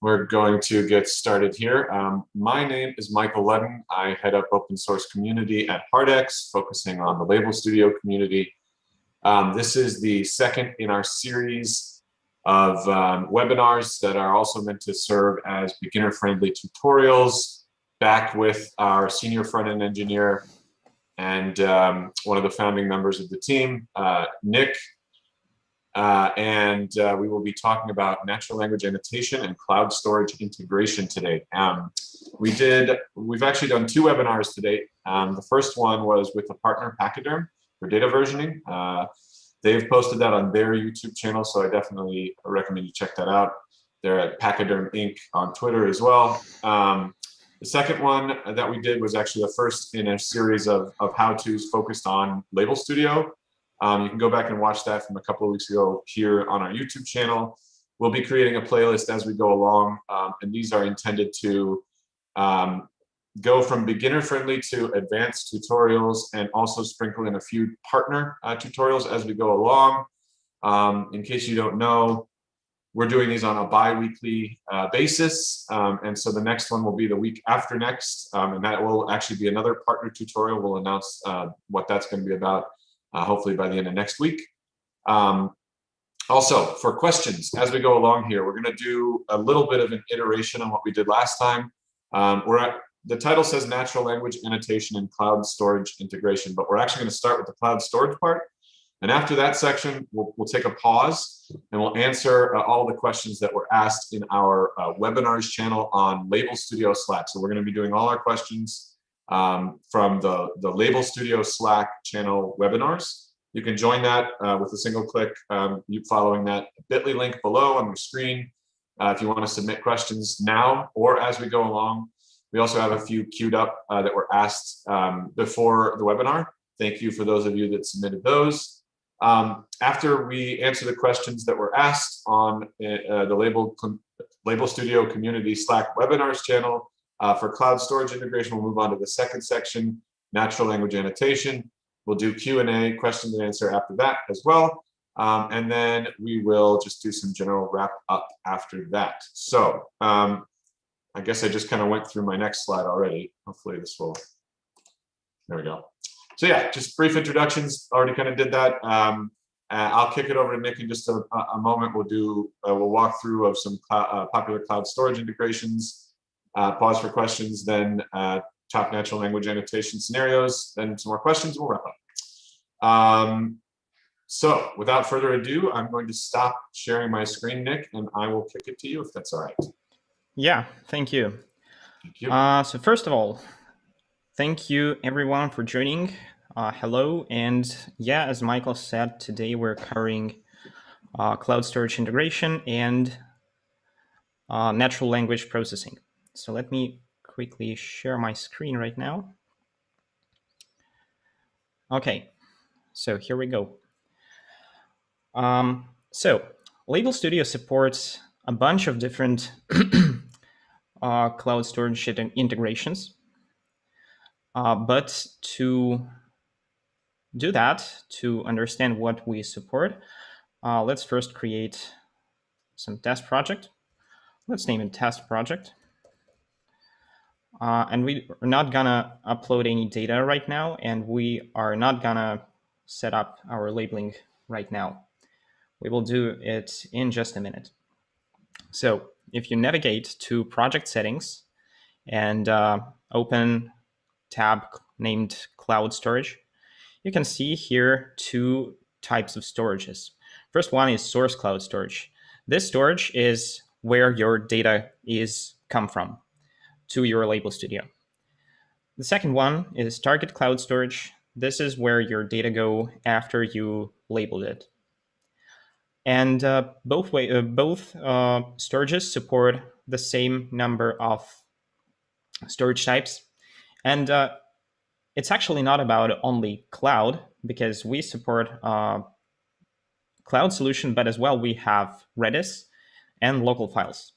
We're going to get started here. My name is Michael Ludden. I head up open source community at Heartex, focusing on the LabelStudio community. This is the second in our series of webinars that are also meant to serve as beginner-friendly tutorials, back with our senior front-end engineer and one of the founding members of the team, Nick. We will be talking about natural language annotation and cloud storage integration today. We've actually done 2 webinars to date. The first one was with the partner Pachyderm for data versioning. They've posted that on their YouTube channel, so I definitely recommend you check that out. They're at Pachyderm Inc. on Twitter as well. The second one that we did was actually the first in a series of how-tos focused on LabelStudio. You can go back and watch that from a couple of weeks ago here on our YouTube channel. We'll be creating a playlist as we go along, and these are intended to go from beginner-friendly to advanced tutorials and also sprinkle in a few partner tutorials as we go along. In case you don't know, we're doing these on a bi-weekly basis, and so the next one will be the week after next, and that will actually be another partner tutorial. We'll announce what that's going to be about. Hopefully by the end of next week. Also, for questions, as we go along here, we're going to do a little bit of an iteration on what we did last time. The title says Natural Language Annotation and Cloud Storage Integration, but we're actually going to start with the cloud storage part. And after that section, we'll take a pause and we'll answer all the questions that were asked in our webinars channel on LabelStudio Slack. So we're going to be doing all our questions from the LabelStudio Slack channel webinars. You can join that with a single click, you following that bit.ly link below on the screen if you want to submit questions now or as we go along. We also have a few queued up that were asked before the webinar. Thank you for those of you that submitted those. After we answer the questions that were asked on the LabelStudio community Slack webinars channel, for cloud storage integration, we'll move on to the second section, natural language annotation. We'll do Q&A, question and answer after that as well. And then we will just do some general wrap up after that. So I guess I just kind of went through my next slide already. Hopefully this will, there we go. So yeah, just brief introductions, already kind of did that. I'll kick it over to Nick in just a moment. We'll walk through of some popular cloud storage integrations. Pause for questions, then top natural language annotation scenarios, then some more questions, we'll wrap up. So without further ado, I'm going to stop sharing my screen, Nick, and I will kick it to you if that's all right. Yeah, thank you. Thank you. So first of all, thank you everyone for joining. Hello, and yeah, as Michael said, today we're covering cloud storage integration and natural language processing. So let me quickly share my screen right now. Okay, so here we go. So LabelStudio supports a bunch of different cloud storage integrations. But to do that, to understand what we support, let's first create some test project. Let's name it test project. And we are not gonna upload any data right now, and we are not gonna set up our labeling right now. We will do it in just a minute. So if you navigate to project settings and open tab named cloud storage, you can see here 2 types of storages. First one is source cloud storage. This storage is where your data is come from to your LabelStudio. The second one is target cloud storage. This is where your data go after you labeled it. And both storages support the same number of storage types. And it's actually not about only cloud, because we support cloud solution, but as well we have Redis and local files.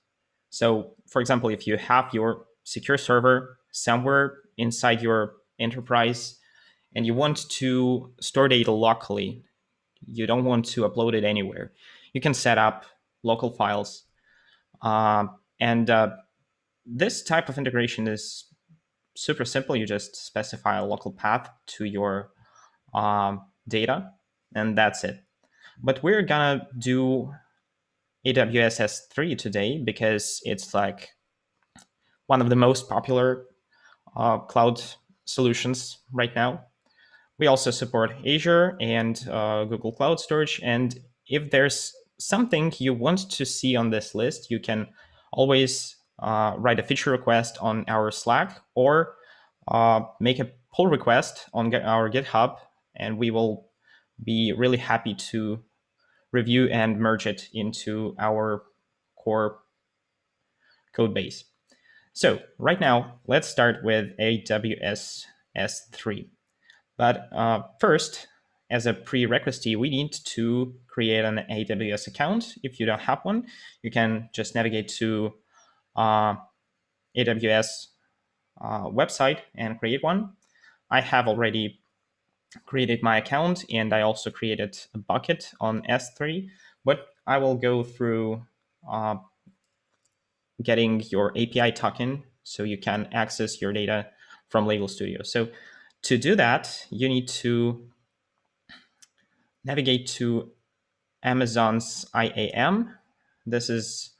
So for example, if you have your secure server somewhere inside your enterprise and you want to store data locally, you don't want to upload it anywhere, you can set up local files And this type of integration is super simple. You just specify a local path to your data, and that's it. But we're gonna do AWS S3 today because it's like one of the most popular cloud solutions right now. We also support Azure and Google Cloud Storage. And if there's something you want to see on this list, you can always write a feature request on our Slack or make a pull request on our GitHub, and we will be really happy to review and merge it into our core code base. So right now, let's start with AWS S3. But first, as a prerequisite, we need to create an AWS account. If you don't have one, you can just navigate to AWS website and create one. I have already created my account, and I also created a bucket on S3, but I will go through getting your API token so you can access your data from LabelStudio. So to do that, you need to navigate to Amazon's IAM. This is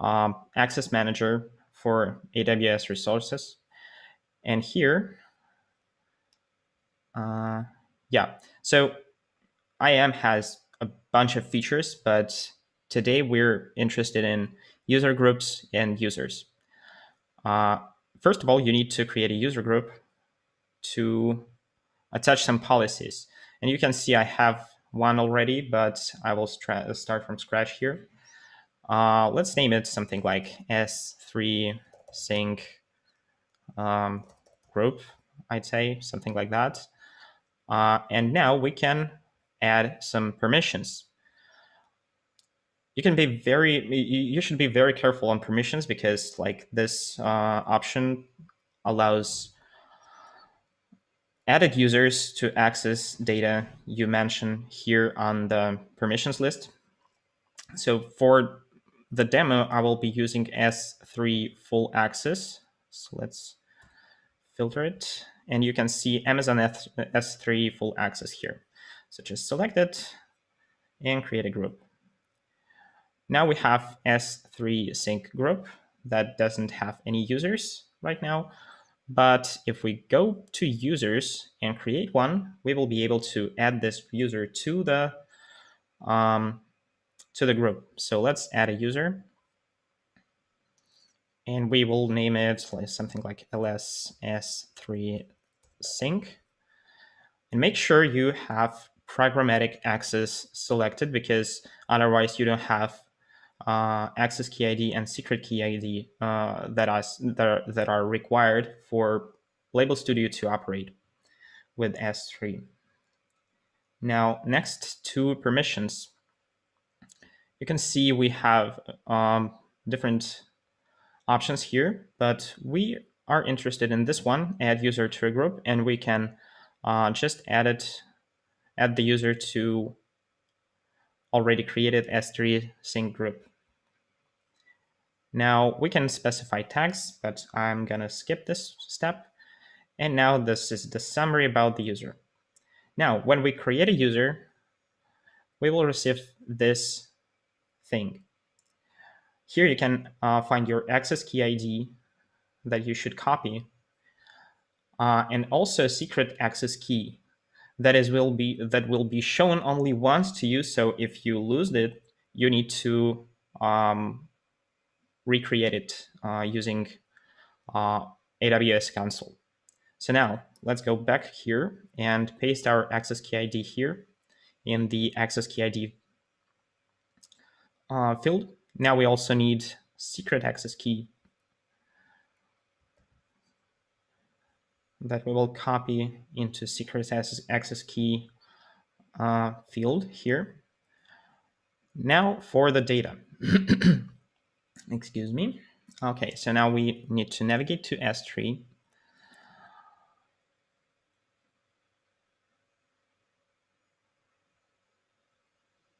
Access Manager for AWS resources. And here, so IAM has a bunch of features, but today we're interested in user groups and users. First of all, you need to create a user group to attach some policies. And you can see I have one already, but I will start from scratch here. Let's name it something like S3 sync group, I'd say, something like that. And now we can add some permissions. You should be very careful on permissions because like this option allows added users to access data you mention here on the permissions list. So for the demo, I will be using S3 full access. So let's filter it. And you can see Amazon S3 full access here. So just select it and create a group. Now we have S3 sync group that doesn't have any users right now. But if we go to users and create one, we will be able to add this user to the group. So let's add a user. And we will name it something like LSS3 sync. And make sure you have programmatic access selected because otherwise you don't have access key ID and secret key ID that are required for LabelStudio to operate with S3. Now, next to permissions, you can see we have different options here, but we are interested in this one, add user to a group, and we can just add the user to already created S3 sync group. Now we can specify tags, but I'm gonna skip this step. And now this is the summary about the user. Now, when we create a user, we will receive this thing. Here you can find your access key ID that you should copy, and also secret access key that will be shown only once to you. So if you lose it, you need to recreate it using AWS console. So now let's go back here and paste our access key ID here in the access key ID field. Now we also need secret access key that we will copy into secret access key field here. Now for the data. Excuse me. Okay, so now we need to navigate to S3.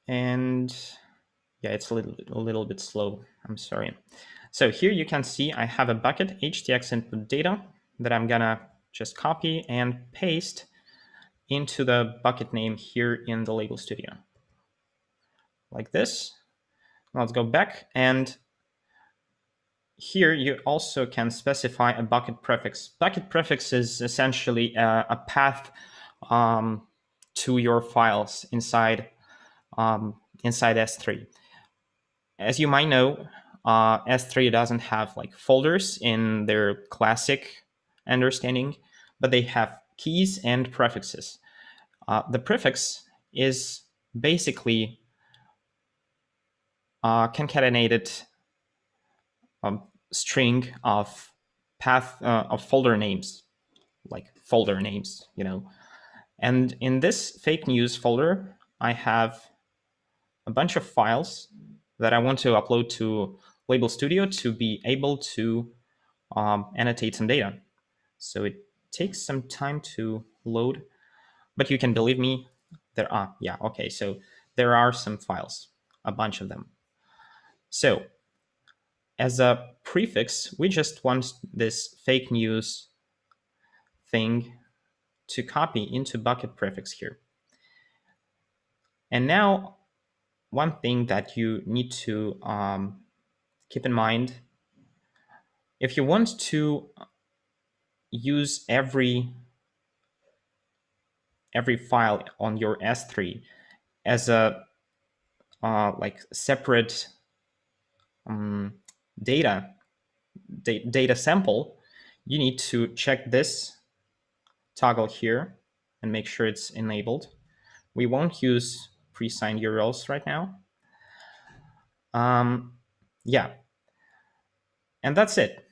And yeah, it's a little bit slow. I'm sorry. So here you can see I have a bucket HTX input data that I'm gonna just copy and paste into the bucket name here in the LabelStudio. Like this. Let's go back, and here you also can specify a bucket prefix. Bucket prefix is essentially a path to your files inside S3. As you might know, S3 doesn't have like folders in their classic understanding, but they have keys and prefixes. The prefix is basically concatenated string of path of folder names, like folder names, you know. And in this fake news folder, I have a bunch of files that I want to upload to LabelStudio to be able to annotate some data. So it takes some time to load, but you can believe me, there are, yeah, okay, so there are some files, a bunch of them. So as a prefix, we just want this fake news thing to copy into bucket prefix here. And now one thing that you need to keep in mind, if you want to use every file on your S3 as a like separate data sample, you need to check this toggle here and make sure it's enabled. We won't use pre-signed URLs right now. Yeah, and that's it.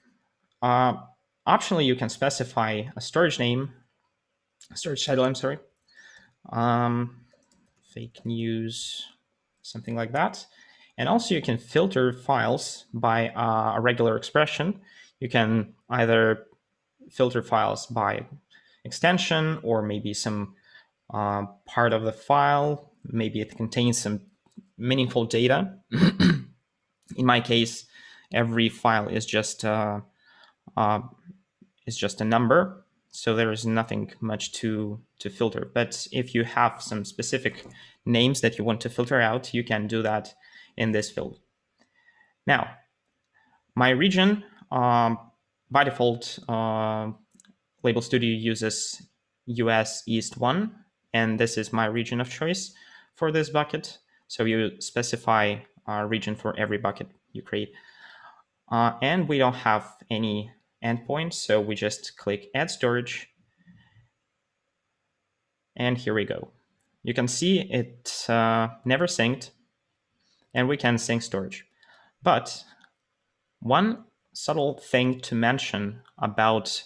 Optionally, you can specify a storage name, storage title, I'm sorry, fake news, something like that. And also you can filter files by a regular expression. You can either filter files by extension or maybe some part of the file. Maybe it contains some meaningful data. In my case, every file is just a number, so there is nothing much to filter. But if you have some specific names that you want to filter out, you can do that in this field. Now, my region, by default, LabelStudio uses US East 1, and this is my region of choice for this bucket. So you specify a region for every bucket you create. And we don't have any endpoint, so we just click Add Storage. And here we go. You can see it never synced, and we can sync storage. But one subtle thing to mention about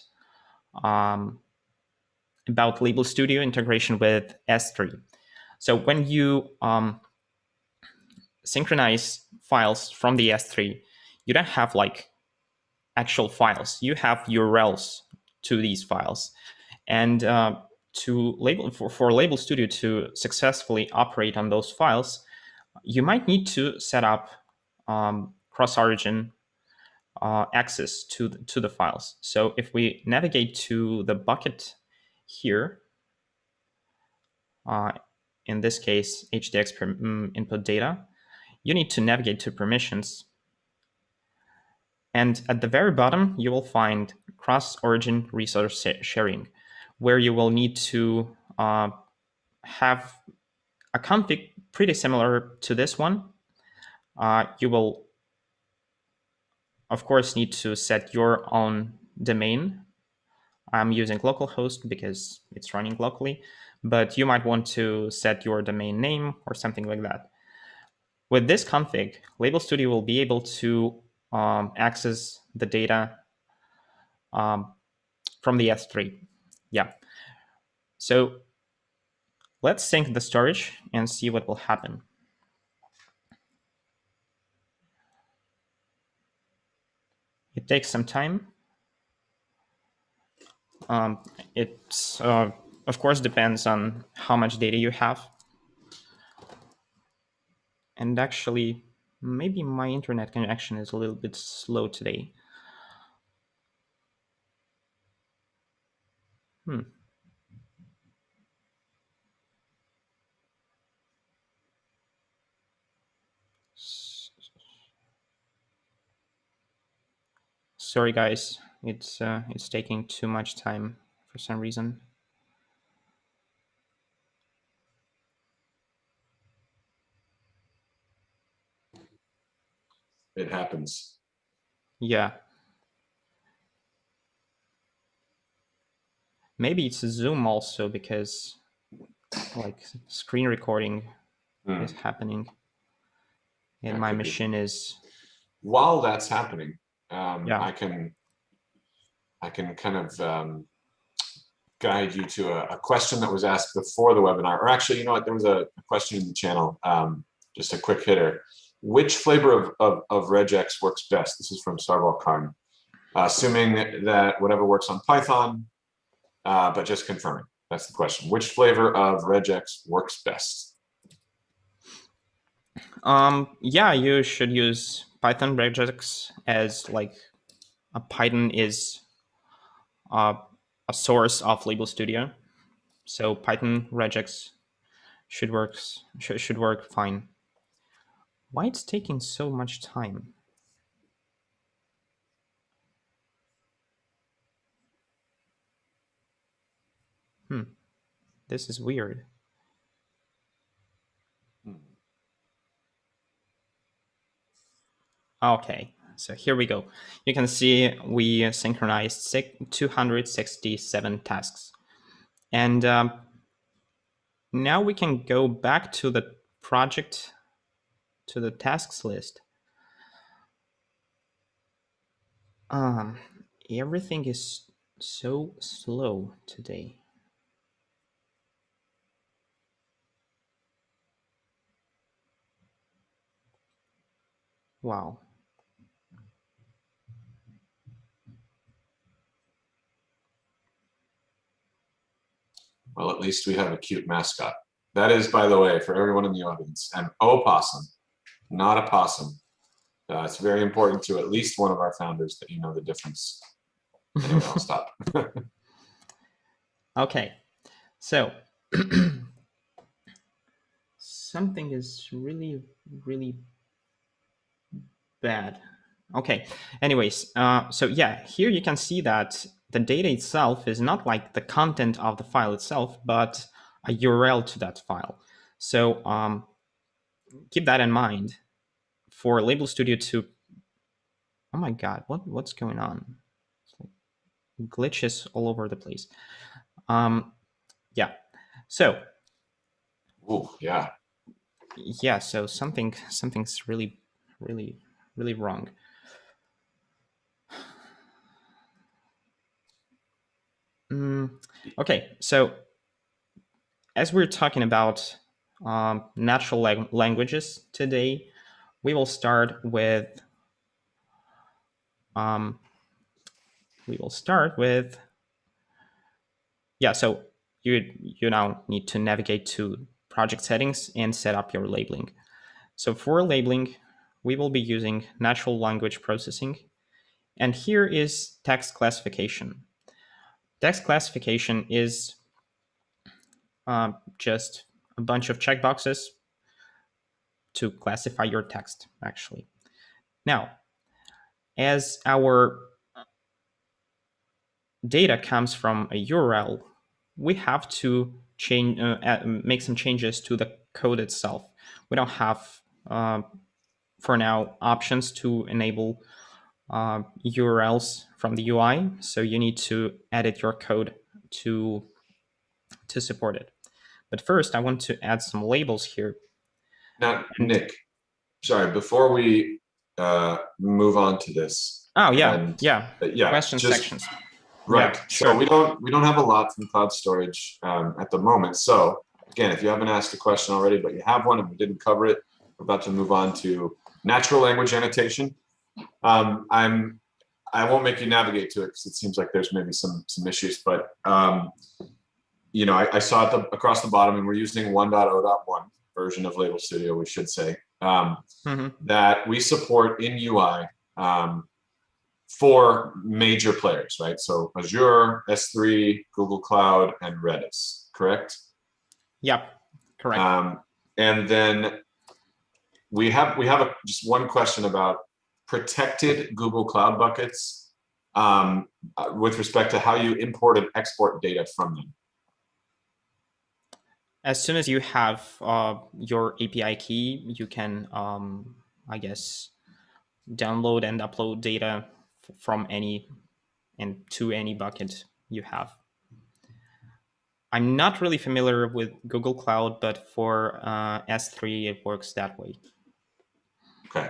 LabelStudio integration with S3. So when you synchronize files from the S3, you don't have like actual files. You have URLs to these files. And for LabelStudio to successfully operate on those files, you might need to set up CrossOrigin access to the files. So if we navigate to the bucket here, in this case, HTX input data, you need to navigate to permissions. And at the very bottom, you will find CrossOrigin resource sharing, where you will need to have a config pretty similar to this one. You will, of course, need to set your own domain. I'm using localhost because it's running locally, but you might want to set your domain name or something like that. With this config, LabelStudio will be able to access the data from the S3. Yeah. So let's sync the storage and see what will happen. It takes some time. It, of course, depends on how much data you have. And actually, Maybe my internet connection is a little bit slow today. Sorry, guys. It's taking too much time for some reason. It happens. Yeah. Maybe it's Zoom also because like screen recording is happening and That my could be. machine is. While that's happening, Yeah. I can kind of guide you to a question that was asked before the webinar. Or actually, you know what? There was a question in the channel, just a quick hitter. Which flavor of regex works best? This is from Sarval Khan. Assuming that whatever works on Python, but just confirming. That's the question. Which flavor of regex works best? Yeah, you should use Python regex as like Python is a source of LabelStudio, so Python regex should work fine. Why it's taking so much time? This is weird. Okay, so here we go. You can see we synchronized 267 tasks. And now we can go back to the project, to the tasks list. Everything is so slow today. Wow. Well, at least we have a cute mascot. That is, by the way, for everyone in the audience, an opossum, not a possum. It's very important to at least one of our founders that you know the difference. Anyway, I'll stop. Okay, so something is really, really bad. Okay, anyways, so yeah, here you can see that the data itself is not like the content of the file itself, but a URL to that file. So keep that in mind for LabelStudio to. Oh my God, what's going on? Glitches all over the place. Yeah. So. Ooh, yeah. Yeah. So something's really, really, really wrong. Okay. So as we're talking about natural languages today, we will start with. Yeah. So you now need to navigate to project settings and set up your labeling. So for labeling, we will be using natural language processing. And here is text classification. Text classification is just a bunch of checkboxes to classify your text, actually. Now, as our data comes from a URL, we have to make some changes to the code itself. We don't have, for now, options to enable URLs from the UI, so you need to edit your code to support it. But first, I want to add some labels here. Now, Nick, sorry, before we move on to this. Oh yeah, yeah. Question just, sections. Right. Yeah, sure. So we don't have a lot from cloud storage at the moment. So again, if you haven't asked a question already, but you have one and we didn't cover it, we're about to move on to natural language annotation. I won't make you navigate to it because it seems like there's maybe some issues, but I saw it across the bottom, and we're using 1.0.1 version of LabelStudio, we should say. that we support in UI for major players, right? So Azure, S3, Google Cloud, and Redis, correct? Yep, correct. And then we have just one question about protected Google Cloud buckets with respect to how you import and export data from them. As soon as you have your API key, you can, I guess, download and upload data from any and to any bucket you have. I'm not really familiar with Google Cloud, but for S3, it works that way. Okay.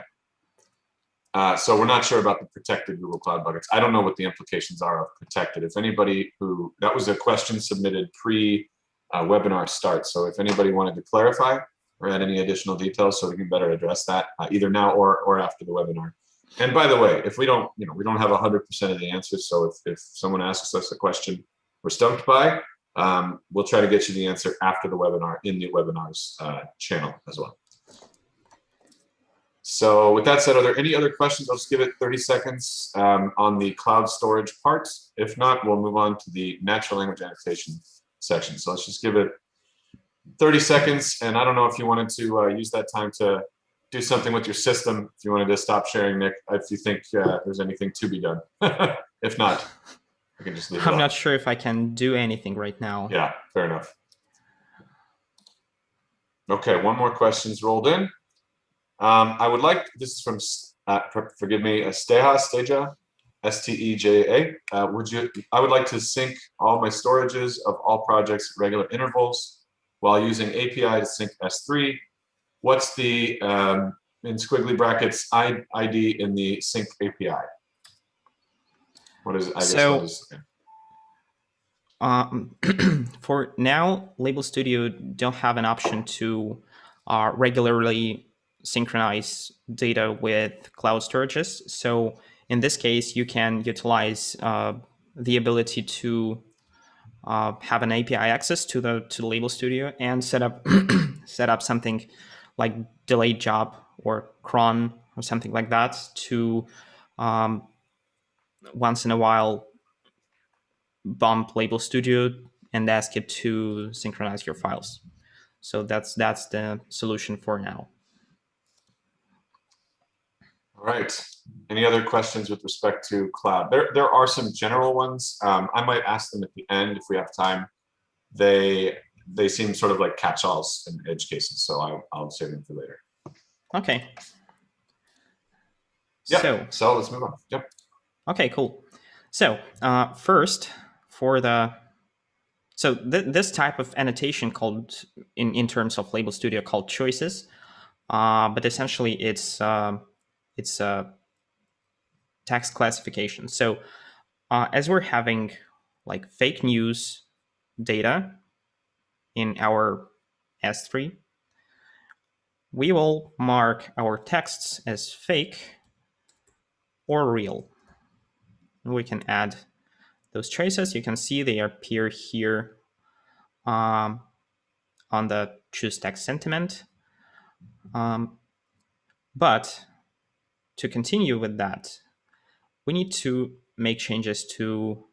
So we're not sure about the protected Google Cloud buckets. I don't know what the implications are of protected. If anybody that was a question submitted pre-webinar start. So if anybody wanted to clarify or add any additional details so we can better address that either now or after the webinar. And by the way, if we don't have 100% of the answers. So if someone asks us a question we're stumped by, we'll try to get you the answer after the webinar in the webinars channel as well. So with that said, are there any other questions? I'll just give it 30 seconds on the cloud storage part. If not, we'll move on to the natural language annotation section. So let's just give it 30 seconds. And I don't know if you wanted to use that time to do something with your system. If you wanted to stop sharing, Nick, if you think there's anything to be done. If not, I can just leave it I'm up. not sure if I can do anything right now. Yeah, fair enough. Okay, one more question's rolled in. I would like, this is from, forgive me, Steja, S-T-E-J-A. I would like to sync all my storages of all projects at regular intervals while using API to sync S3. What's the, in squiggly brackets, ID in the sync API? What is it? I guess So, what is, for now, LabelStudio don't have an option to regularly synchronize data with cloud storages. So in this case, you can utilize the ability to have an API access to the LabelStudio and set up something like delayed job or cron or something like that to once in a while bump LabelStudio and ask it to synchronize your files. So that's the solution for now. all right. Any other questions with respect to cloud? There are some general ones. I might ask them at the end if we have time. They seem sort of like catch-alls in edge cases, so I'll save them for later. Okay. Yeah. So let's move on. Yep. Okay, cool. So first, for the this type of annotation called in terms of LabelStudio called choices, but essentially it's text classification. So as we're having like fake news data in our S3, we will mark our texts as fake or real. And we can add those choices. You can see they appear here on the choose text sentiment. But to continue with that, we need to make changes to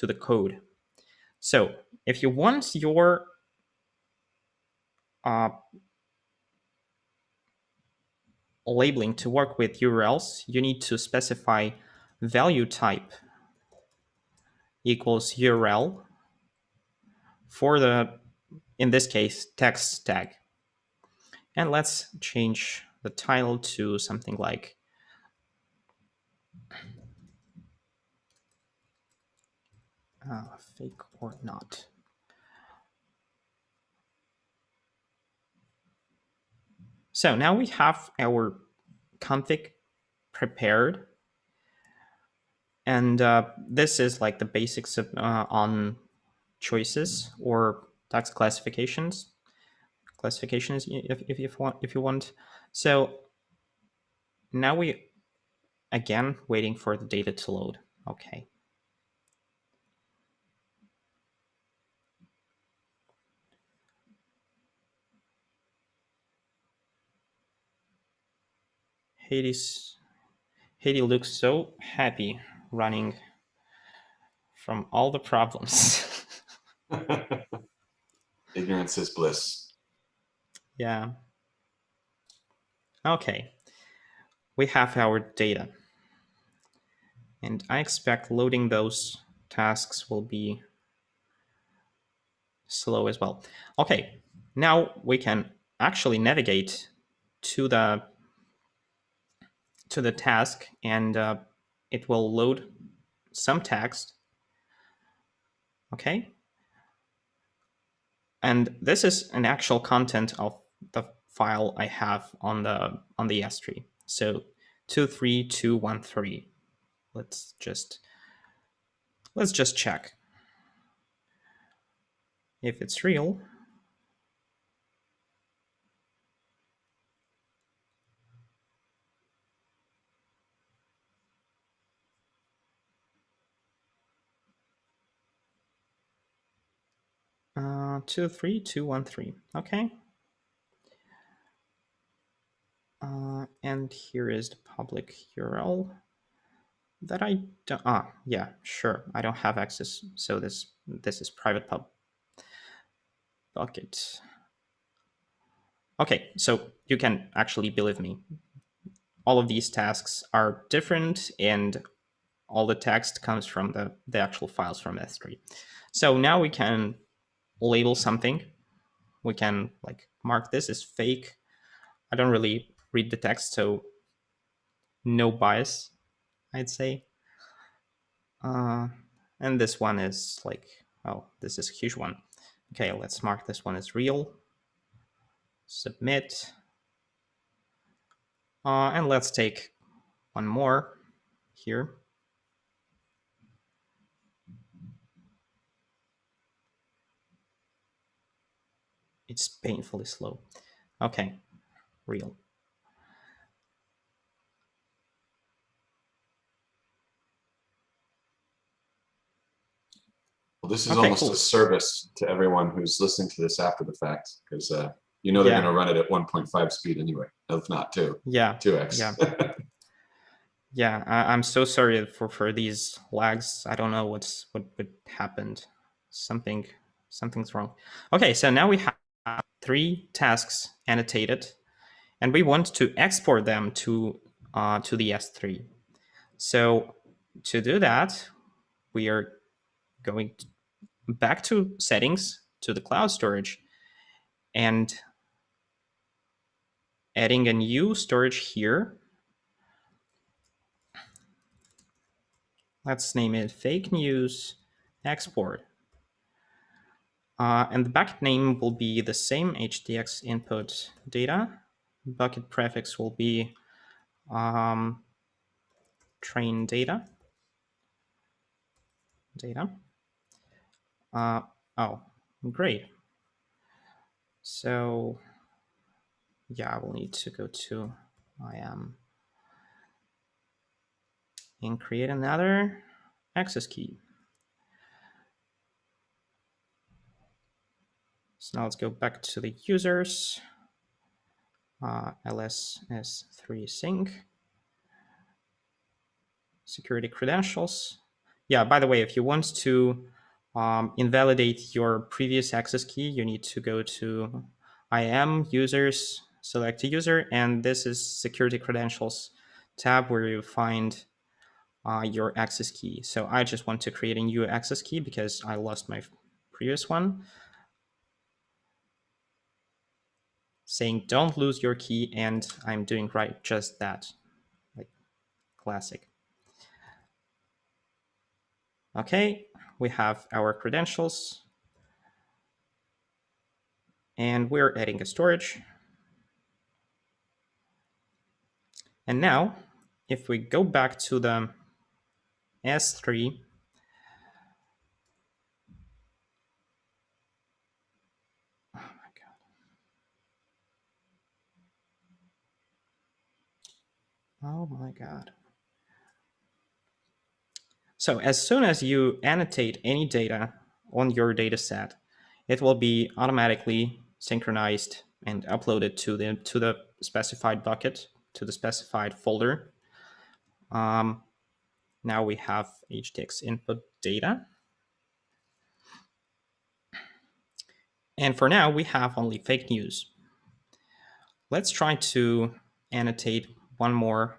the code. So if you want your labeling to work with URLs, you need to specify value type equals URL for the, in this case, text tag. And let's change the title to something like fake or not. So now we have our config prepared. And this is like the basics of, on choices or text classifications. Classifications, if you want. So now we again waiting for the data to load. Okay. Haiti looks so happy running from all the problems. Ignorance is bliss. Yeah. Okay. We have our data. And I expect loading those tasks will be slow as well. Okay. Now we can actually navigate to the task, and it will load some text. Okay. And this is an actual content of the file I have on the S3. So 23213. Let's just check if it's real. Uh, 23213. Okay. And here is the public URL that I don't. Yeah, sure. I don't have access. So this is private pub bucket. Okay, so you can actually believe me. All of these tasks are different, and all the text comes from the actual files from S3. So now we can label something. We can like mark this as fake. I don't really read the text, so no bias, I'd say. And this one is like, oh, this is a huge one. Okay, let's mark this one as real. Submit. And let's take one more here. It's painfully slow. Okay, real. Well, this is Okay, almost cool. a service to everyone who's listening to this after the fact, because you know they're Yeah. going to run it at 1.5 speed anyway, if not 2. Yeah. 2x. Yeah. Yeah, I'm so sorry for these lags. I don't know what happened. Something's wrong. Okay, so now we have 3 tasks annotated, and we want to export them to the S3. So to do that, we are going back to settings, to the cloud storage, and adding a new storage here. Let's name it fake news export. And the bucket name will be the same, HDX input data. Bucket prefix will be train data. Oh, great. So yeah, we'll need to go to IAM and create another access key. So now let's go back to the users, LS S3 sync, security credentials. Yeah, by the way, if you want to invalidate your previous access key, you need to go to IAM users, select a user, and this is security credentials tab where you find your access key. So I just want to create a new access key because I lost my previous one. Saying don't lose your key, and I'm doing right just that, like classic. Okay, we have our credentials, and we're adding a storage. And now, if we go back to the S3, oh my God. So as soon as you annotate any data on your data set, it will be automatically synchronized and uploaded to the specified bucket to the specified folder. Now we have HTX input data. And for now, we have only fake news. Let's try to annotate one more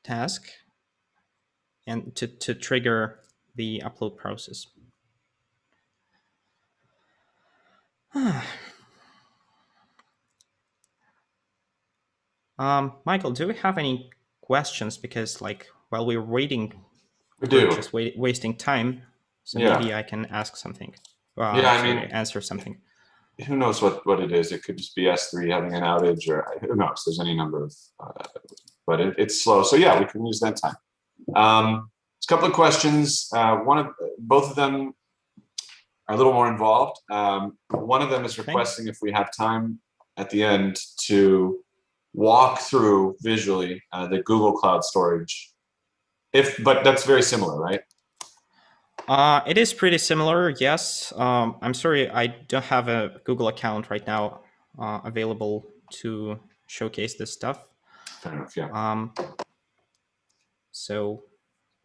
task and to trigger the upload process. Michael, do we have any questions? Because while we're waiting, we're just wasting time. So Yeah. maybe I can ask something. Answer something. Who knows what it is? It could just be S3 having an outage, or who knows? There's any number of, but it's slow. So yeah, we can use that time. There's a couple of questions. Both of them are a little more involved. One of them is requesting if we have time at the end to walk through visually the Google Cloud Storage. But that's very similar, right? It is pretty similar, yes. I'm sorry, I don't have a Google account right now available to showcase this stuff. Fair enough, yeah. So,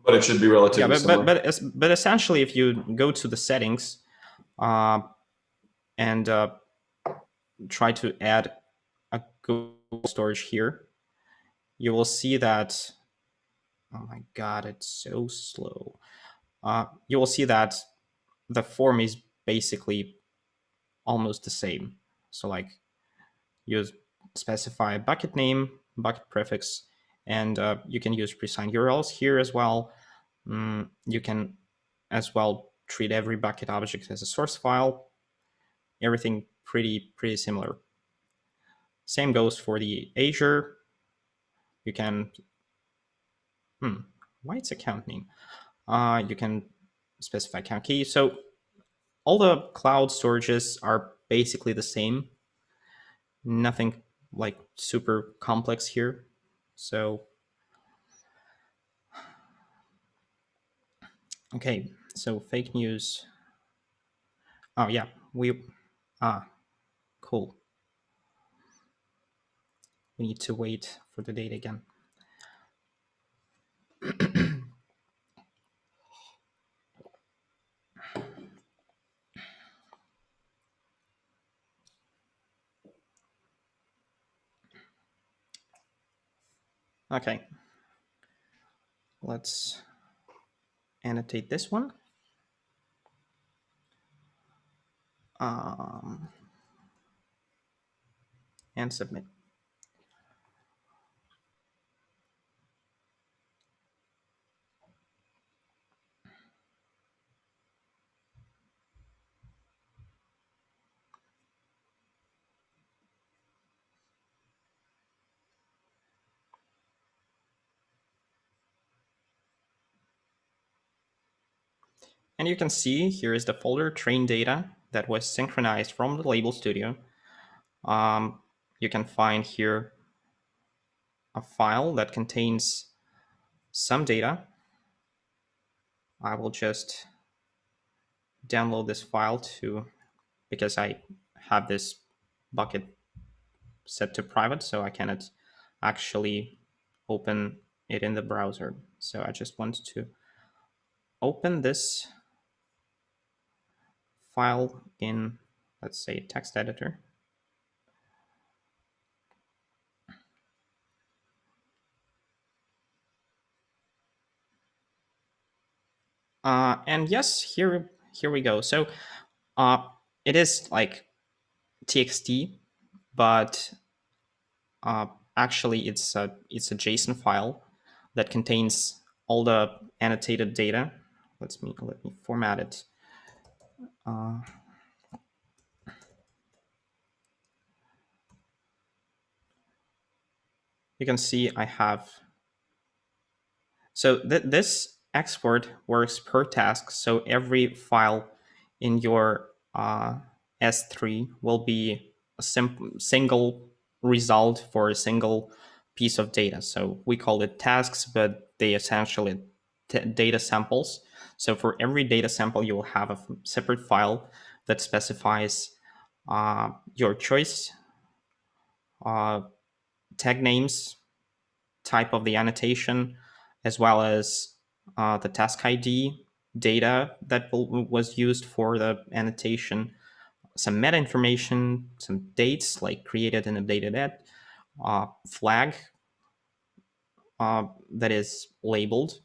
but it should be relatively similar. But essentially, if you go to the settings and try to add a Google storage here, you will see that. Oh my God, it's so slow. You will see that the form is basically almost the same. So you specify bucket name, bucket prefix, and you can use pre-signed URLs here as well. You can as well treat every bucket object as a source file. Everything pretty similar. Same goes for the Azure. You can, why it's account name? You can specify account key. So all the cloud storages are basically the same. Nothing super complex here. So, okay, so fake news. Oh yeah, cool. We need to wait for the data again. Okay, let's annotate this one. And submit. And you can see here is the folder train data that was synchronized from the LabelStudio. You can find here a file that contains some data. I will just download this file because I have this bucket set to private, so I cannot actually open it in the browser. So I just want to open this file in, let's say, text editor. And yes, here we go. So it is like TXT, but actually it's a JSON file that contains all the annotated data. Let me format it. You can see I have. So this export works per task. So every file in your S3 will be a single result for a single piece of data. So we call it tasks, but they essentially data samples. So for every data sample, you will have a separate file that specifies your choice, tag names, type of the annotation, as well as the task ID, data that was used for the annotation, some meta information, some dates like created and updated at, flag that is labeled,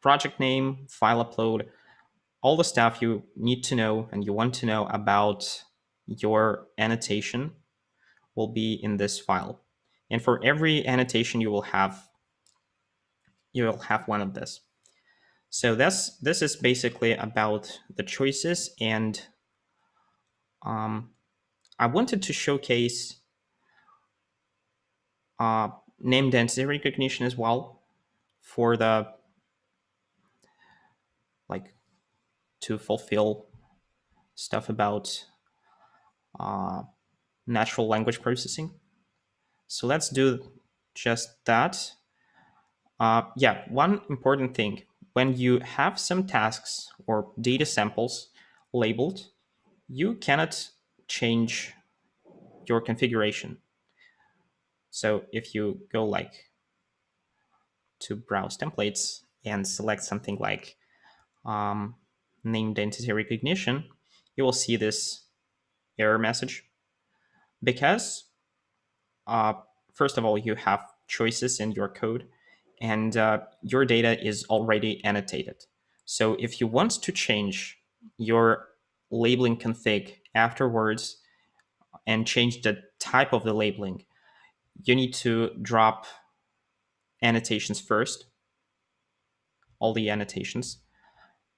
project name, file upload, all the stuff you need to know and you want to know about your annotation will be in this file. And for every annotation, you will have one of this. So this is basically about the choices, and I wanted to showcase name density recognition as well for the to fulfill stuff about natural language processing. So let's do just that. Yeah, one important thing, when you have some tasks or data samples labeled, you cannot change your configuration. So if you go to browse templates and select something like named entity recognition, you will see this error message because first of all, you have choices in your code and your data is already annotated. So if you want to change your labeling config afterwards and change the type of the labeling, you need to drop annotations first, all the annotations,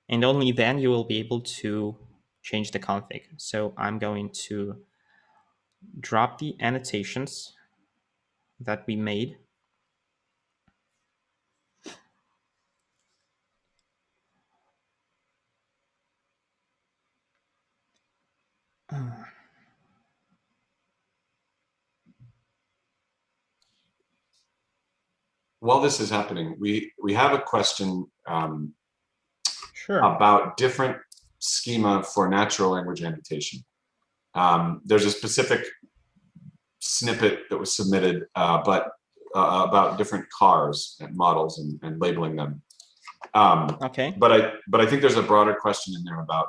and only then you will be able to change the config. So I'm going to drop the annotations that we made. While this is happening, we have a question Sure. about different schema for natural language annotation. There's a specific snippet that was submitted, but about different cars and models and labeling them. Okay. But I think there's a broader question in there about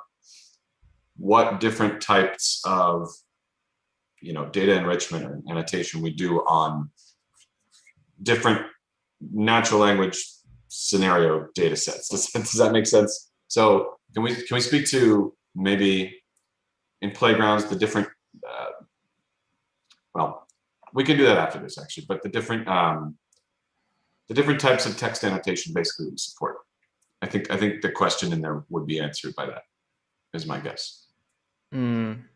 what different types of data enrichment and annotation we do on different natural language scenario data sets. Does that make sense? So can we speak to maybe in playgrounds the different well, we can do that after this actually, but the different types of text annotation basically we support. I think the question in there would be answered by that, is my guess. I'm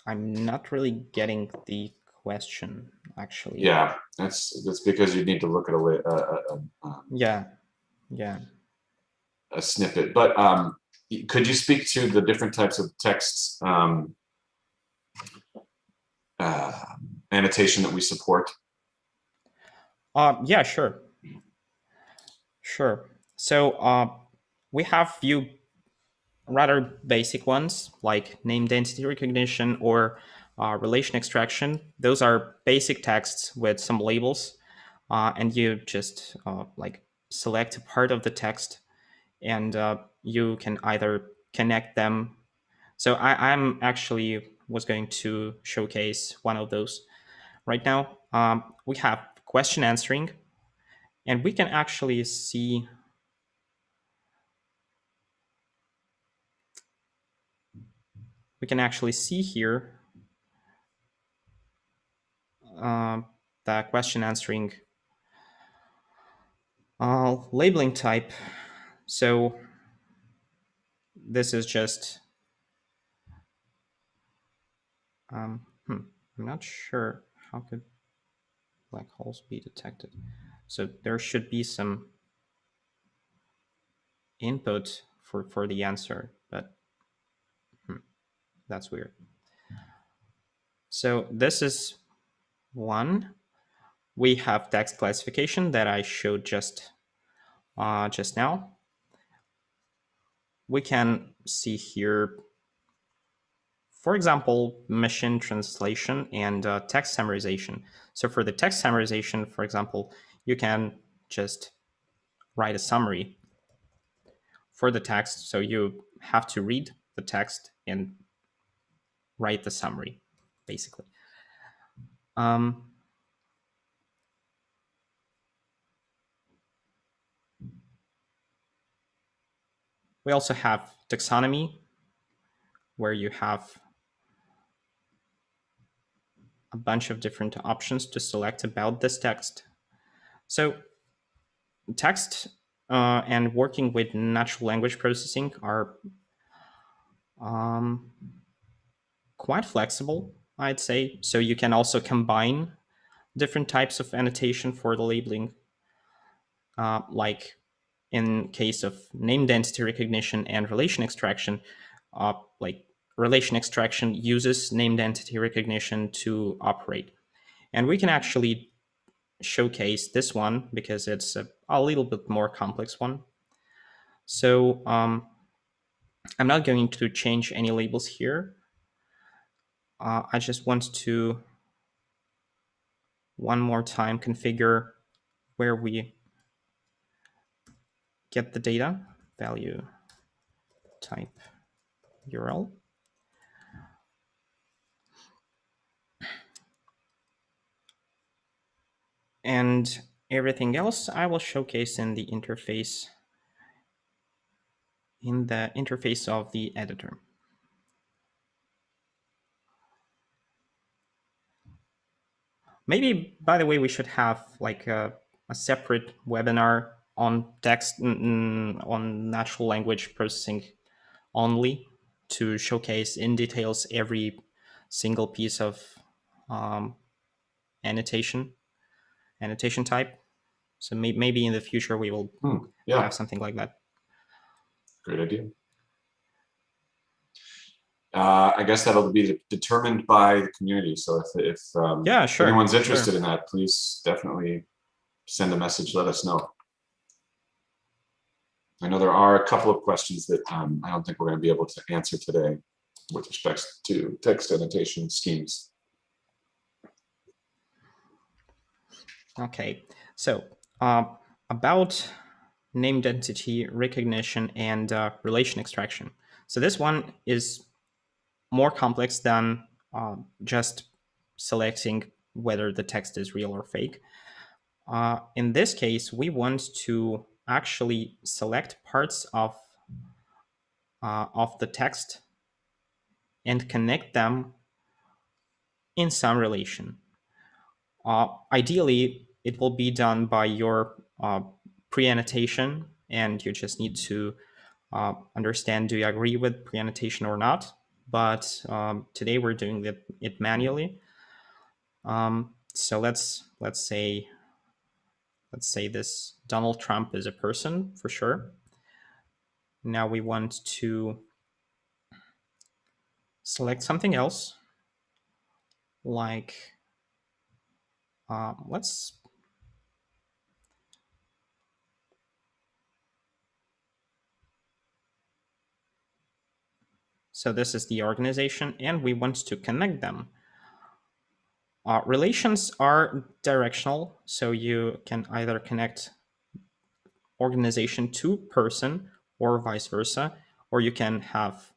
not really getting the question actually. Yeah, that's because you need to look at a snippet. But could you speak to the different types of texts annotation that we support? Yeah, sure. So we have few rather basic ones like named entity recognition or relation extraction. Those are basic texts with some labels, and you just select a part of the text, and you can either connect them. So I'm actually was going to showcase one of those right now. We have question answering, and we can actually see here the question answering labeling type. So this is just I'm not sure how could black holes be detected. So there should be some input for the answer, but that's weird. So this is one. We have text classification that I showed just now. We can see here for example, machine translation and text summarization. So for the text summarization, for example, you can just write a summary for the text. So you have to read the text and write the summary, basically. We also have taxonomy, where you have a bunch of different options to select about this text. So text and working with natural language processing are quite flexible, I'd say. So you can also combine different types of annotation for the labeling, like in case of named entity recognition and relation extraction. Like relation extraction uses named entity recognition to operate. And we can actually showcase this one because it's a little bit more complex one. So I'm not going to change any labels here. I just want to one more time configure where we get the data, value type URL. And everything else I will showcase in the interface, of the editor. Maybe, by the way, we should have like a separate webinar on text, on natural language processing only, to showcase in details every single piece of annotation type. So maybe in the future we will have something like that. Great idea. I guess that'll be determined by the community. So if anyone's interested in that, please definitely send a message, let us know. I know there are a couple of questions that I don't think we're going to be able to answer today with respect to text annotation schemes. Okay, so about named entity recognition and relation extraction. So this one is more complex than just selecting whether the text is real or fake. In this case, we want to actually select parts of the text and connect them in some relation. Ideally, it will be done by your pre-annotation, and you just need to understand, do you agree with pre-annotation or not? But today we're doing it manually. So let's say this Donald Trump is a person for sure. Now we want to select something else, like let's so this is the organization, and we want to connect them. Relations are directional, so you can either connect organization to person or vice versa, or you can have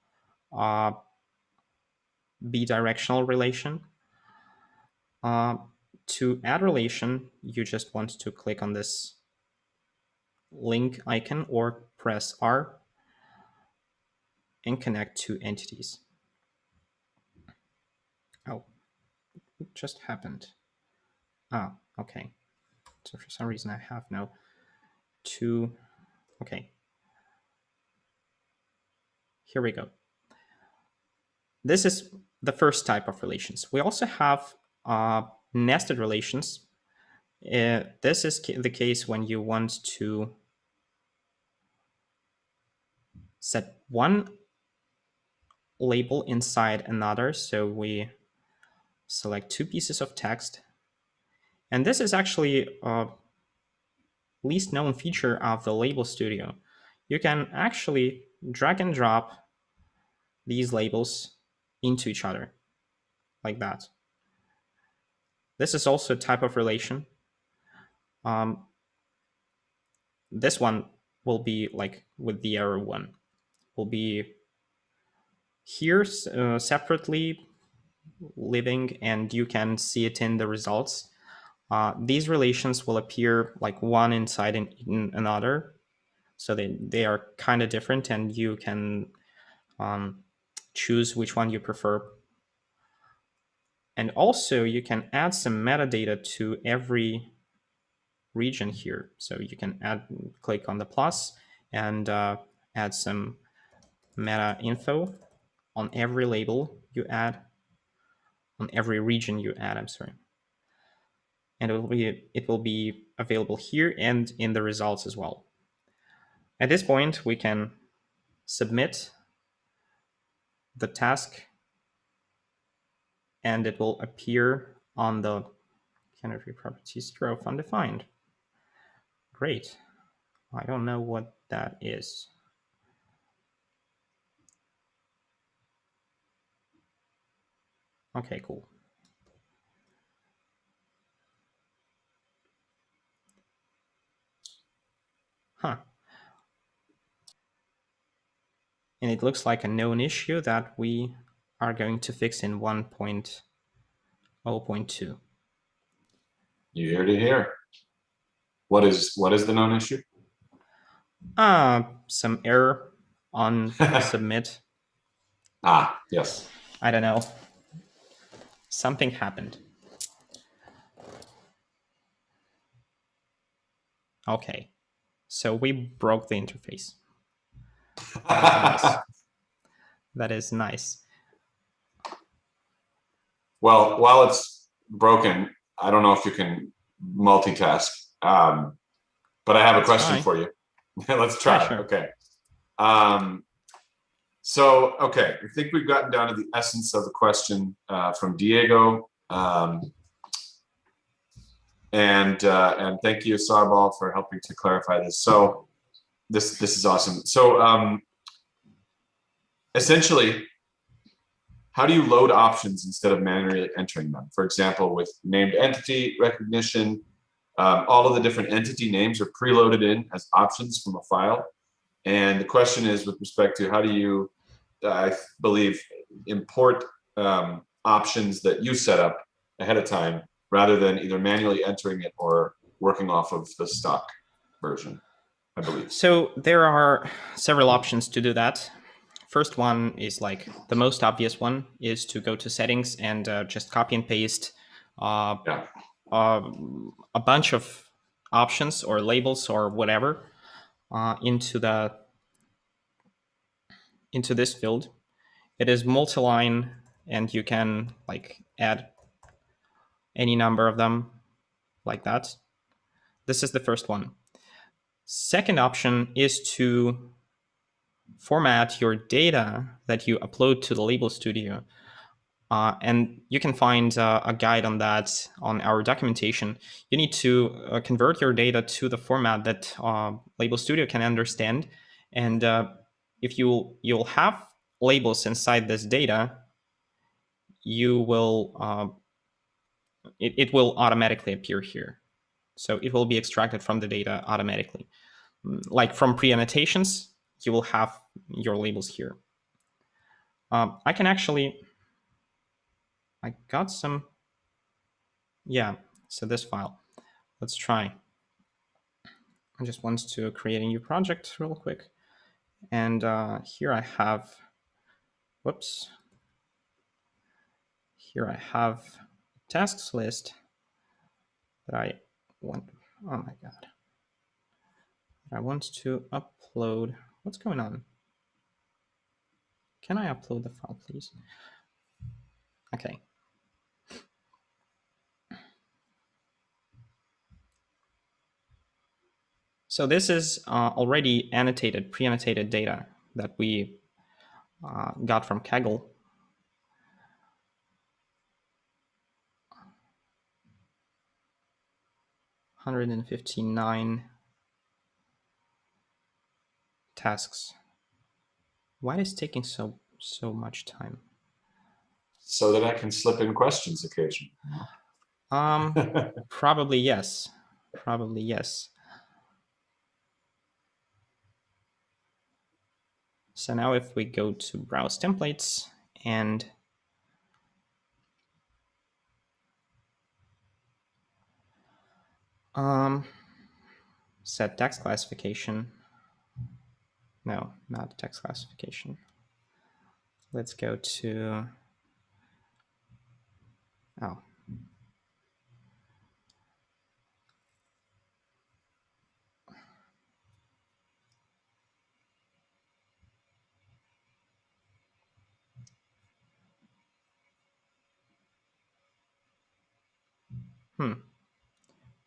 bidirectional relation. To add relation, you just want to click on this link icon or press R and connect two entities. Oh, it just happened. Ah, okay. So for some reason I have now two. Okay. Here we go. This is the first type of relations. We also have nested relations. This is the case when you want to set one label inside another. So we select two pieces of text. And this is actually least known feature of the LabelStudio. You can actually drag and drop these labels into each other like that. This is also a type of relation. This one will be like with the error one, will be here separately living, and you can see it in the results. These relations will appear like one inside in another. So they are kind of different, and you can choose which one you prefer. And also you can add some metadata to every region here. So you can click on the plus and add some meta info on every label you add, on every region you add, I'm sorry. And it will be available here and in the results as well. At this point, we can submit the task, and it will appear on the canary properties 0 of undefined. Great. I don't know what that is. Okay, cool. Huh. And it looks like a known issue that we are going to fix in 1.0.2. You hear to hear. What is the known issue? Some error on submit. Yes. I don't know. Something happened. Okay. So we broke the interface. That's nice. That is nice. Well, while it's broken, I don't know if you can multitask, but I have a question for you. Let's try. Yeah, sure. Okay. Okay, I think we've gotten down to the essence of the question from Diego. And thank you, Sarbal, for helping to clarify this. So this is awesome. So essentially, how do you load options instead of manually entering them? For example, with named entity recognition, all of the different entity names are preloaded in as options from a file. And the question is with respect to how do you, I believe, import options that you set up ahead of time rather than either manually entering it or working off of the stock version, I believe. So there are several options to do that. First one is like the most obvious one is to go to settings and just copy and paste a bunch of options or labels or whatever into this field. It is multi-line, and you can like add any number of them like that. This is the first one. Second option is to format your data that you upload to the LabelStudio. And you can find a guide on that on our documentation. You need to convert your data to the format that LabelStudio can understand. And if you'll have labels inside this data, you will it will automatically appear here. So it will be extracted from the data automatically. Like from pre-annotations, you will have your labels here. I can actually, I got some, yeah, so this file. Let's try. I just want to create a new project real quick. And here I have, whoops. Here I have tasks list that I want, oh my God. I want to upload, what's going on? Can I upload the file, please? Okay. So this is already annotated, pre-annotated data that we got from Kaggle. $159 tasks. Why is it taking so much time? so that I can slip in questions occasionally. Probably yes. Probably yes. So now if we go to browse templates and set text classification. No, not text classification. Let's go to, oh.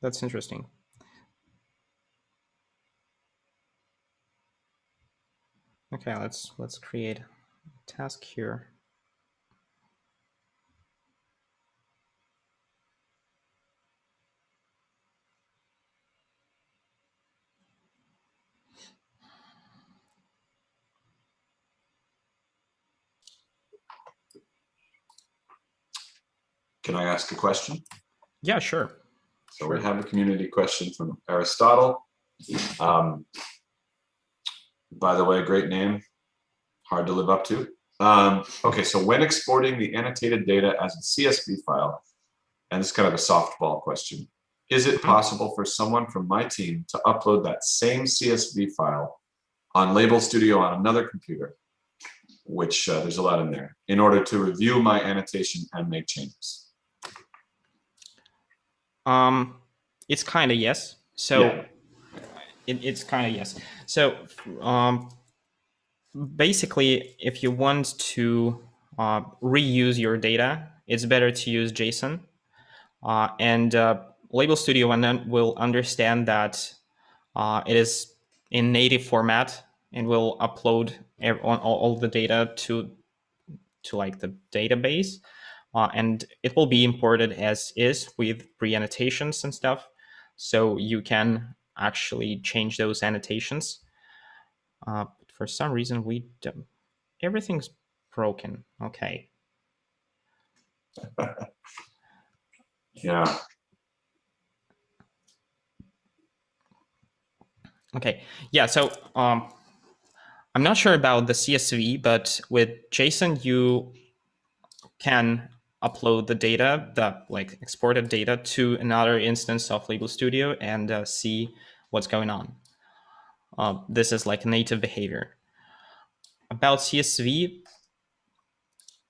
That's interesting. Okay, let's create a task here. Can I ask a question? Yeah, sure. So we have a community question from Aristotle. By the way, great name, hard to live up to. Okay, so when exporting the annotated data as a CSV file, and this is kind of a softball question, is it possible for someone from my team to upload that same CSV file on LabelStudio on another computer, which there's a lot in there, in order to review my annotation and make changes? It's kind of yes. So yeah. it's kind of yes. So basically, if you want to reuse your data, it's better to use JSON. And LabelStudio will understand that it is in native format and will upload all the data to like the database. And it will be imported as is with pre-annotations and stuff. So you can actually change those annotations. But for some reason, we don't. Everything's broken. Okay. Yeah. Okay. Yeah. So I'm not sure about the CSV, but with JSON, you can upload the data, the like exported data, to another instance of LabelStudio and see what's going on. This is like native behavior. About CSV,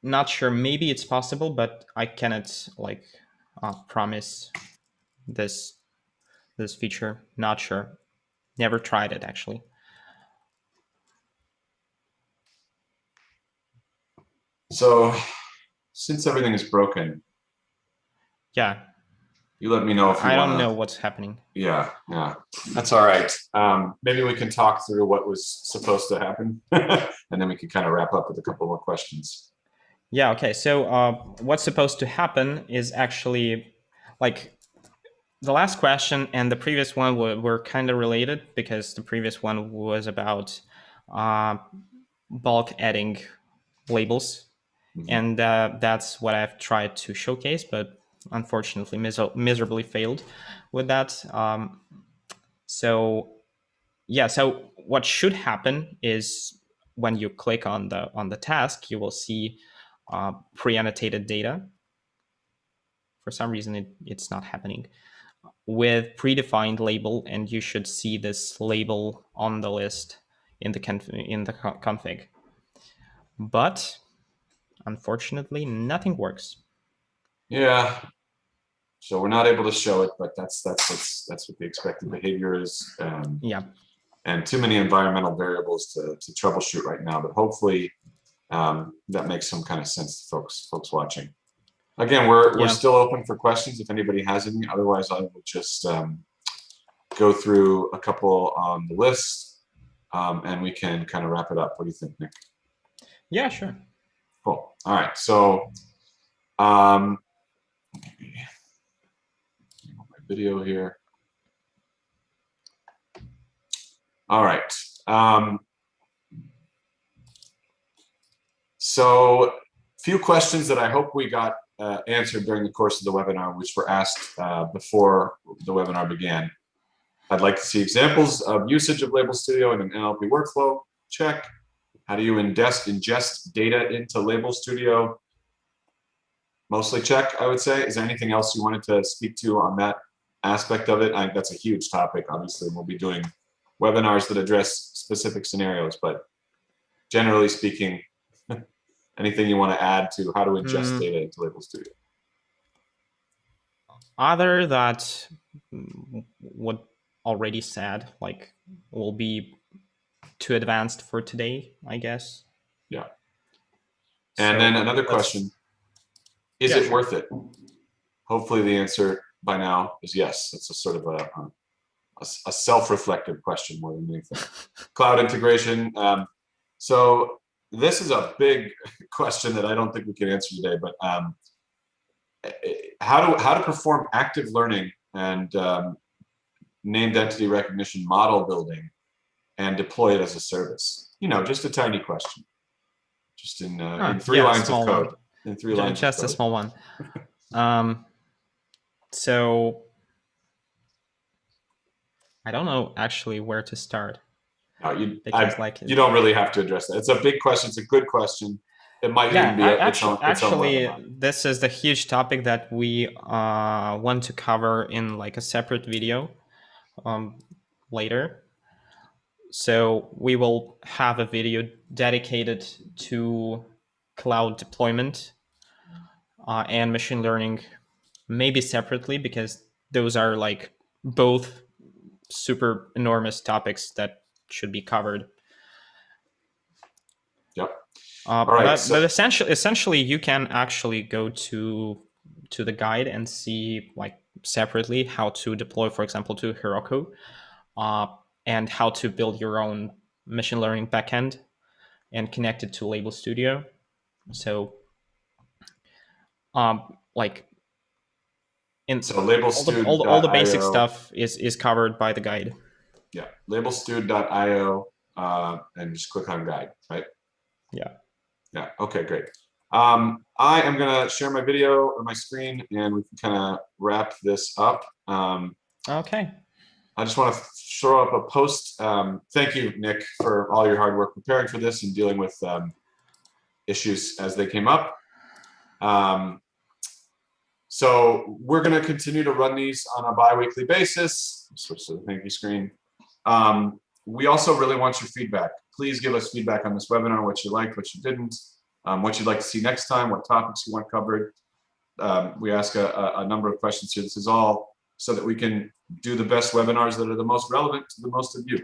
not sure. Maybe it's possible, but I cannot like promise this feature. Not sure. Never tried it actually. So since everything is broken, Yeah, you let me know if you I want don't to. know what's happening. Yeah, that's all right. Maybe we can talk through what was supposed to happen, and then we can kind of wrap up with a couple more questions. Yeah, okay. So what's supposed to happen is actually like the last question and the previous one were kind of related, because the previous one was about bulk adding labels. And that's what I've tried to showcase, but unfortunately miserably failed with that. So yeah, so what should happen is when you click on the task, you will see pre-annotated data. For some reason, it's not happening with predefined label, and you should see this label on the list in the config. But unfortunately, nothing works. Yeah. So we're not able to show it, but that's what the expected behavior is. Yeah. And too many environmental variables to troubleshoot right now. But hopefully that makes some kind of sense to folks watching. Again, we're still open for questions if anybody has any. Otherwise, I will just go through a couple on the list, and we can kind of wrap it up. What do you think, Nick? Yeah, sure. Cool. All right. So my video here. All right. So few questions that I hope we got answered during the course of the webinar, which were asked before the webinar began. I'd like to see examples of usage of LabelStudio in an NLP workflow. Check. How do you ingest data into LabelStudio? Mostly check, I would say. Is there anything else you wanted to speak to on that aspect of it? That's a huge topic, obviously. We'll be doing webinars that address specific scenarios, but generally speaking, anything you want to add to how to ingest data into LabelStudio? Other that what already said, like, will be too advanced for today, I guess. Yeah. And then another question, is it worth it? Hopefully the answer by now is yes. It's a sort of a self-reflective question more than anything. Cloud integration. So this is a big question that I don't think we can answer today, but how to perform active learning and named entity recognition model building and deploy it as a service. You know, just a tiny question. Just in 3 lines of code. One. In 3 lines just of code. A small one. So I don't know actually where to start. No, you don't really have to address that. It's a big question. It's a good question. It might even be its own webinar. This is the huge topic that we want to cover in like a separate video later. So we will have a video dedicated to cloud deployment and machine learning, maybe separately, because those are like both super enormous topics that should be covered. Yep. All right. But essentially, you can actually go to the guide and see like separately how to deploy, for example, to Heroku, and how to build your own machine learning backend and connect it to LabelStudio. So, like, all the basic stuff is covered by the guide. Yeah, LabelStudio.io, and just click on guide, right? Yeah. Yeah. Okay, great. I am gonna share my video or my screen, and we can kind of wrap this up. Okay. I just want to throw up a post. Thank you, Nick, for all your hard work preparing for this and dealing with issues as they came up. So we're going to continue to run these on a bi-weekly basis. Switch to the thank you screen. We also really want your feedback. Please give us feedback on this webinar, what you liked, what you didn't, what you'd like to see next time, what topics you want covered. We ask a number of questions here. This is all so that we can do the best webinars that are the most relevant to the most of you.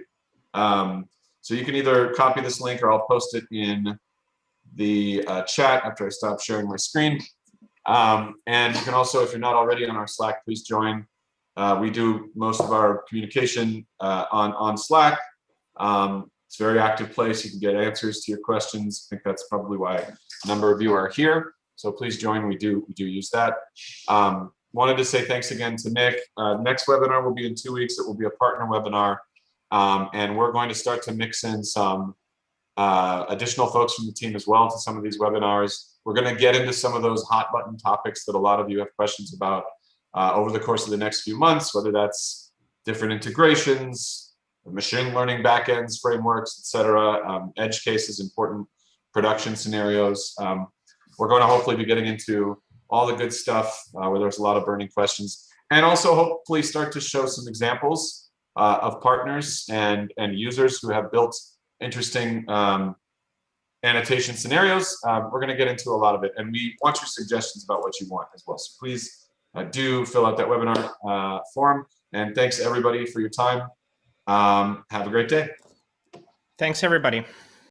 So you can either copy this link or I'll post it in the chat after I stop sharing my screen. And you can also, if you're not already on our Slack, please join. We do most of our communication on Slack. It's a very active place. You can get answers to your questions. I think that's probably why a number of you are here. So please join. We do use that. Wanted to say thanks again to Nick. Next webinar will be in 2 weeks. It will be a partner webinar. And we're going to start to mix in some additional folks from the team as well to some of these webinars. We're going to get into some of those hot button topics that a lot of you have questions about over the course of the next few months, whether that's different integrations, machine learning backends, frameworks, etc., edge cases, important production scenarios. We're going to hopefully be getting into all the good stuff where there's a lot of burning questions, and also hopefully start to show some examples of partners and users who have built interesting annotation scenarios. We're going to get into a lot of it, and we want your suggestions about what you want as well. So please do fill out that webinar form, and thanks everybody for your time. Have a great day. Thanks everybody.